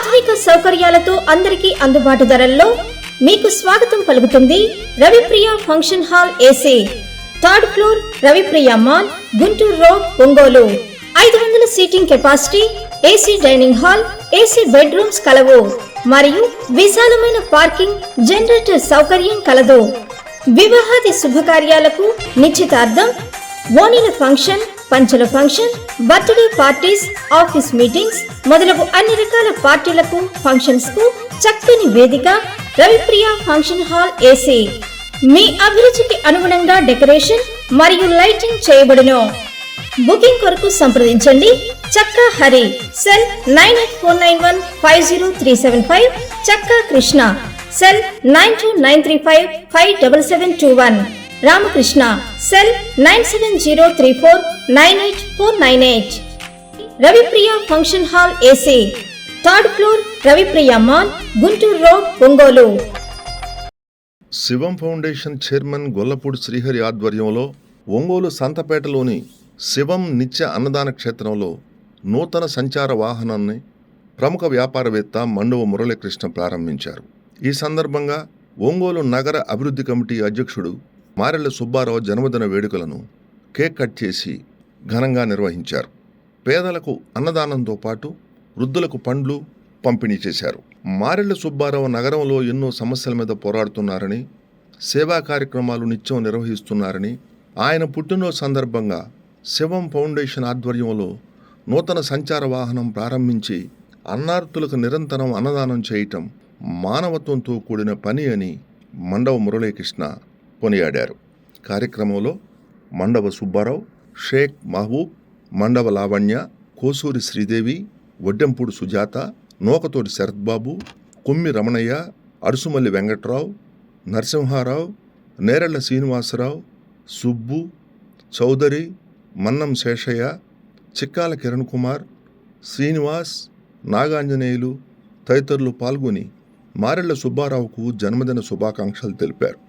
ఆధునిక సౌకర్యాలతో అందరికీ అందుబాటు ధరల్లో మీకు స్వాగతం పలుకుతుంది Ravipriya function hall AC, third floor, Ravipriya mall, Guntur road, Ongole. 500 seating capacity, AC dining hall, AC bedrooms కలవు మరియు విశాలమైన పార్కింగ్, జనరేటర్ సౌకర్యం కలదు. వివాహాది శుభకార్యాలకు, నిశ్చితార్థం, ఓణీల ఫంక్షన్, పంచల function, birthday parties, office meetings మొదలగు అన్ని రకాల పార్టీలకు, ఫంక్షన్స్ కు చక్కని వేదిక రవిప్రియ ఫంక్షన్ హాల్ ఏసీ. మీ అభిరుచికి అనుగుణంగా డెకరేషన్ మరియు లైటింగ్ చేయబడును. బుకింగ్ కొరకు సంప్రదించండి చక్కా Hari, cell 9849150375, Chakka Krishna, cell 9293557721, Ramakrishna, cell 9703498498. Ravipriya function hall AC, third floor, Ravipriya mall, Guntur road, Ongole. Shivam foundation chairman Gollapudi Srihari ఆధ్వర్యంలో ఒంగోలు సంతపేటలోని శివం నిత్య అన్నదాన క్షేత్రంలో నూతన సంచార వాహనాన్ని ప్రముఖ వ్యాపారవేత్త మండవ మురళీకృష్ణ ప్రారంభించారు. ఈ సందర్భంగా ఒంగోలు నగర అభివృద్ధి కమిటీ అధ్యక్షుడు మారెళ్ల సుబ్బారావు జన్మదిన వేడుకలను కేక్ కట్ చేసి ఘనంగా నిర్వహించారు. పేదలకు అన్నదానంతో పాటు వృద్ధులకు పండ్లు పంపిణీ చేశారు. మారెళ్ల సుబ్బారావు నగరంలో ఎన్నో సమస్యల మీద పోరాడుతున్నారని, సేవా కార్యక్రమాలు నిత్యం నిర్వహిస్తున్నారని, ఆయన పుట్టినరోజు సందర్భంగా శివం ఫౌండేషన్ ఆధ్వర్యంలో నూతన సంచార వాహనం ప్రారంభించి అన్నార్తులకు నిరంతరం అన్నదానం చేయటం మానవత్వంతో కూడిన పని అని మండవ మురళీకృష్ణ కొనియాడారు. కార్యక్రమంలో మండవ సుబ్బారావు, షేక్ మహబూబ్, మండవ లావణ్య, కోసూరి శ్రీదేవి, వడ్డెంపూడి సుజాత, నూకతోటి శరత్బాబు, కొమ్మి రమణయ్య, అడుసుమల్లి వెంకట్రావు, నరసింహారావు, నేరెళ్ల శ్రీనివాసరావు, సుబ్బు, చౌదరి, మన్నం శేషయ్య, చిక్కాల కిరణ్ కుమార్, శ్రీనివాస్, నాగాంజనేయులు తదితరులు పాల్గొని మారెళ్ల సుబ్బారావుకు జన్మదిన శుభాకాంక్షలు తెలిపారు.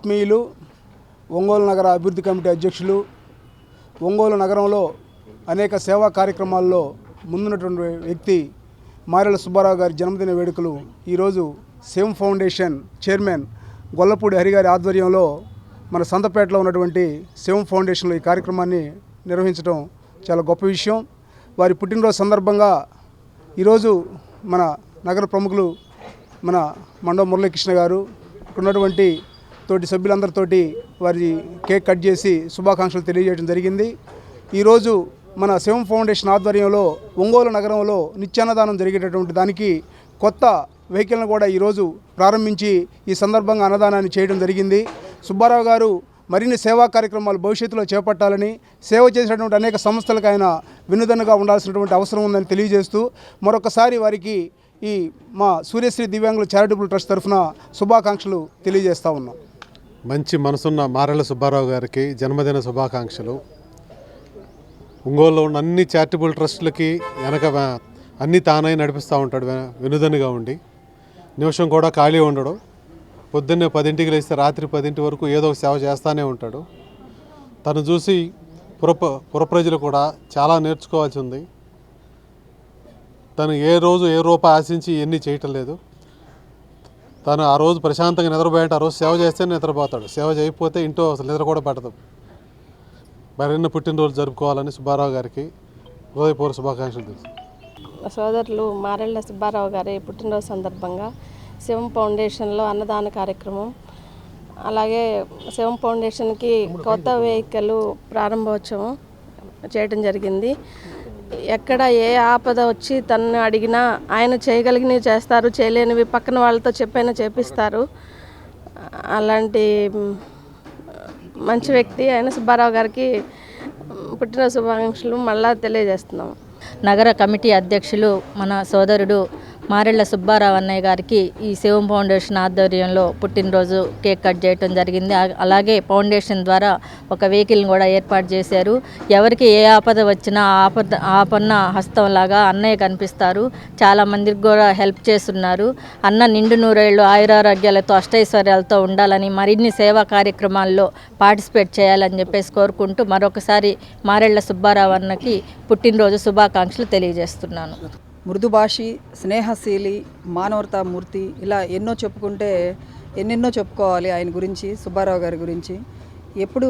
ఆత్మీయులు, ఒంగోలు నగర అభివృద్ధి కమిటీ అధ్యక్షులు, ఒంగోలు నగరంలో అనేక సేవా కార్యక్రమాల్లో ముందున్నటువంటి వ్యక్తి మారెళ్ళ సుబ్బారావు గారి జన్మదిన వేడుకలు ఈరోజు శివం ఫౌండేషన్ చైర్మన్ గొల్లపూడి హరిగారి ఆధ్వర్యంలో మన సంతపేటలో ఉన్నటువంటి శివం ఫౌండేషన్లో ఈ కార్యక్రమాన్ని నిర్వహించడం చాలా గొప్ప విషయం. వారి పుట్టినరోజు సందర్భంగా ఈరోజు మన నగర ప్రముఖులు మన మండవ మురళీకృష్ణ గారు ఇక్కడ ఉన్నటువంటి తోటి సభ్యులందరితోటి వారి కేక్ కట్ చేసి శుభాకాంక్షలు తెలియజేయడం జరిగింది. ఈరోజు మన శివం ఫౌండేషన్ ఆధ్వర్యంలో ఒంగోలు నగరంలో నిత్యాన్నదానం జరిగేటటువంటి దానికి కొత్త వెహికల్ను కూడా ఈరోజు ప్రారంభించి ఈ సందర్భంగా అన్నదానాన్ని చేయడం జరిగింది. సుబ్బారావు గారు మరిన్ని సేవా కార్యక్రమాలు భవిష్యత్తులో చేపట్టాలని, సేవ చేసినటువంటి అనేక సంస్థలకు ఆయన వినూదనగా ఉండాల్సినటువంటి అవసరం ఉందని తెలియజేస్తూ మరొకసారి వారికి ఈ మా సూర్యశ్రీ దివ్యాంగుల చారిటబుల్ ట్రస్ట్ తరఫున శుభాకాంక్షలు తెలియజేస్తూ ఉన్నాం. మంచి మనసున్న మారెళ్ళ సుబ్బారావు గారికి జన్మదిన శుభాకాంక్షలు. ఒంగోలులో ఉన్న అన్ని చారిటబుల్ ట్రస్టులకి వెనక అన్నీ తానై నడిపిస్తూ ఉంటాడు వినూదనగా ఉండి. నిమిషం కూడా ఖాళీ ఉండడు. పొద్దున్నే 10ంటికి లేస్తే రాత్రి 10ంటి వరకు ఏదో ఒక సేవ చేస్తూనే ఉంటాడు. తను చూసి పుర ప్రజలు కూడా చాలా నేర్చుకోవాల్సి ఉంది. తను ఏ రూపాయి ఆశించి ఎన్ని చేయటం లేదు. తను ఆ రోజు ప్రశాంతంగా నిద్రపోయాలంటే ఆ రోజు సేవ చేస్తే నిద్రపోతాడు. సేవ చేయకపోతే ఇంట్లో అసలు నిద్ర కూడా పడదు. మరిన్ని పుట్టినరోజు జరుపుకోవాలని సుబ్బారావు గారికి హృదయపూర్వక శుభాకాంక్షలు తెలుసు. సోదరులు మారెళ్ళ సుబ్బారావు గారి పుట్టినరోజు సందర్భంగా శివం ఫౌండేషన్లో అన్నదాన కార్యక్రమం, అలాగే శివం ఫౌండేషన్కి కొత్త వెహికల్ ప్రారంభోత్సవం చేయడం జరిగింది. ఎక్కడ ఏ ఆపద వచ్చి తనను అడిగినా ఆయన చేయగలిగినవి చేస్తారు, చేయలేనివి పక్కన వాళ్ళతో చెప్పైనా చేపిస్తారు. అలాంటి మంచి వ్యక్తి ఆయన సుబ్బారావు గారికి పుట్టినరోజు శుభాకాంక్షలు మళ్ళా తెలియజేస్తున్నాం. నగర కమిటీ అధ్యక్షులు మన సోదరుడు మారెళ్ళ సుబ్బారావు అన్నయ్య గారికి ఈ శివం ఫౌండేషన్ ఆధ్వర్యంలో పుట్టినరోజు కేక్ కట్ చేయడం జరిగింది. అలాగే ఫౌండేషన్ ద్వారా ఒక వెహికల్ని కూడా ఏర్పాటు చేశారు. ఎవరికి ఏ ఆపద వచ్చినా ఆపన్న హస్తంలాగా అన్నయ్య కనిపిస్తారు. చాలామందికి కూడా హెల్ప్ చేస్తున్నారు. అన్న నిండు నూరేళ్ళు ఆయురారోగ్యాలతో అష్టైశ్వర్యాలతో ఉండాలని, మరిన్ని సేవా కార్యక్రమాల్లో పార్టిసిపేట్ చేయాలని చెప్పేసి కోరుకుంటూ మరొకసారి మారెళ్ళ సుబ్బారావు అన్నకి పుట్టినరోజు శుభాకాంక్షలు తెలియజేస్తున్నాను. మృదుభాషి, స్నేహశీలి, మానవతామూర్తి, ఇలా ఎన్నో చెప్పుకుంటే ఎన్నెన్నో చెప్పుకోవాలి ఆయన గురించి, సుబ్బారావు గారి గురించి. ఎప్పుడు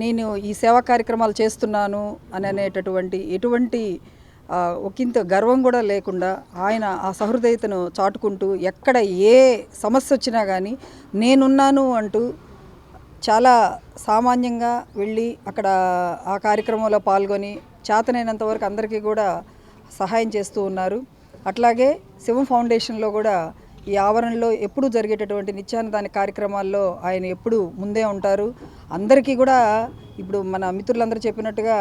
నేను ఈ సేవా కార్యక్రమాలు చేస్తున్నాను అని అనేటటువంటి ఎటువంటి ఒకంత గర్వం కూడా లేకుండా ఆయన ఆ సహృదయతను చాటుకుంటూ ఎక్కడ ఏ సమస్య వచ్చినా కానీ నేనున్నాను అంటూ చాలా సామాన్యంగా వెళ్ళి అక్కడ ఆ కార్యక్రమంలో పాల్గొని చేతనైనంత వరకు అందరికీ కూడా సహాయం చేస్తూ ఉన్నారు. అట్లాగే శివం ఫౌండేషన్లో కూడా ఈ ఆవరణలో ఎప్పుడూ జరిగేటటువంటి నిత్యాన్నదాన కార్యక్రమాల్లో ఆయన ఎప్పుడూ ముందే ఉంటారు. అందరికీ కూడా ఇప్పుడు మన మిత్రులందరూ చెప్పినట్టుగా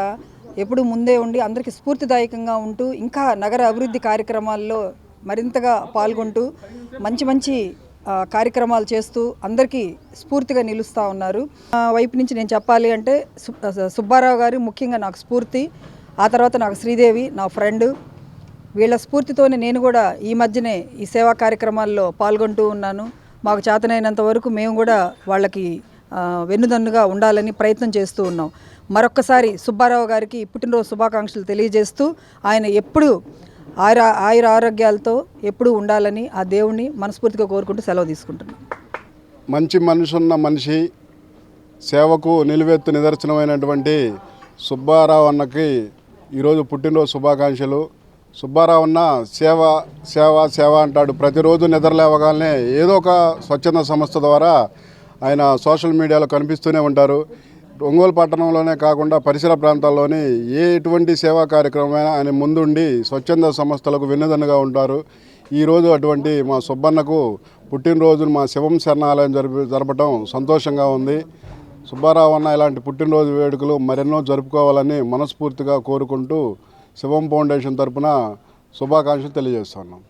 ఎప్పుడూ ముందే ఉండి అందరికీ స్ఫూర్తిదాయకంగా ఉంటూ ఇంకా నగర అభివృద్ధి కార్యక్రమాల్లో మరింతగా పాల్గొంటూ మంచి మంచి కార్యక్రమాలు చేస్తూ అందరికీ స్ఫూర్తిగా నిలుస్తూ ఉన్నారు. వైపు నుంచి నేను చెప్పాలి అంటే సుబ్బారావు గారు ముఖ్యంగా నాకు స్ఫూర్తి. ఆ తర్వాత నాకు శ్రీదేవి నా ఫ్రెండ్. వీళ్ళ స్ఫూర్తితోనే నేను కూడా ఈ మధ్యనే ఈ సేవా కార్యక్రమాల్లో పాల్గొంటూ ఉన్నాను. మాకు చేతనైనంత వరకు మేము కూడా వాళ్ళకి వెన్నుదన్నుగా ఉండాలని ప్రయత్నం చేస్తూ ఉన్నాం. మరొక్కసారి సుబ్బారావు గారికి పుట్టినరోజు శుభాకాంక్షలు తెలియజేస్తూ ఆయన ఎప్పుడు ఆయుర ఆరోగ్యాలతో ఎప్పుడూ ఉండాలని ఆ దేవుణ్ణి మనస్ఫూర్తిగా కోరుకుంటూ సెలవు తీసుకుంటున్నాం. మంచి మనసున్న మనిషి, సేవకు నిలువెత్తు నిదర్శనమైనటువంటి సుబ్బారావు అన్నకి ఈరోజు పుట్టినరోజు శుభాకాంక్షలు. సుబ్బారావు అన్న సేవ సేవ సేవ అంటాడు. ప్రతిరోజు నిద్రలేవగానే ఏదో ఒక స్వచ్ఛంద సంస్థ ద్వారా ఆయన సోషల్ మీడియాలో కనిపిస్తూనే ఉంటారు. ఒంగోలు పట్టణంలోనే కాకుండా పరిసర ప్రాంతాల్లోని ఎటువంటి సేవా కార్యక్రమమైనా ఆయన ముందుండి స్వచ్ఛంద సంస్థలకు వెన్నుదన్నుగా ఉంటారు. ఈరోజు అటువంటి మా సుబ్బన్నకు పుట్టినరోజును మా శివం శరణాలయం జరపడం సంతోషంగా ఉంది. సుబ్బారావు అన్న ఇలాంటి పుట్టినరోజు వేడుకలు మరెన్నో జరుపుకోవాలని మనస్ఫూర్తిగా కోరుకుంటూ శివం ఫౌండేషన్ తరపున శుభాకాంక్షలు తెలియజేస్తున్నాం.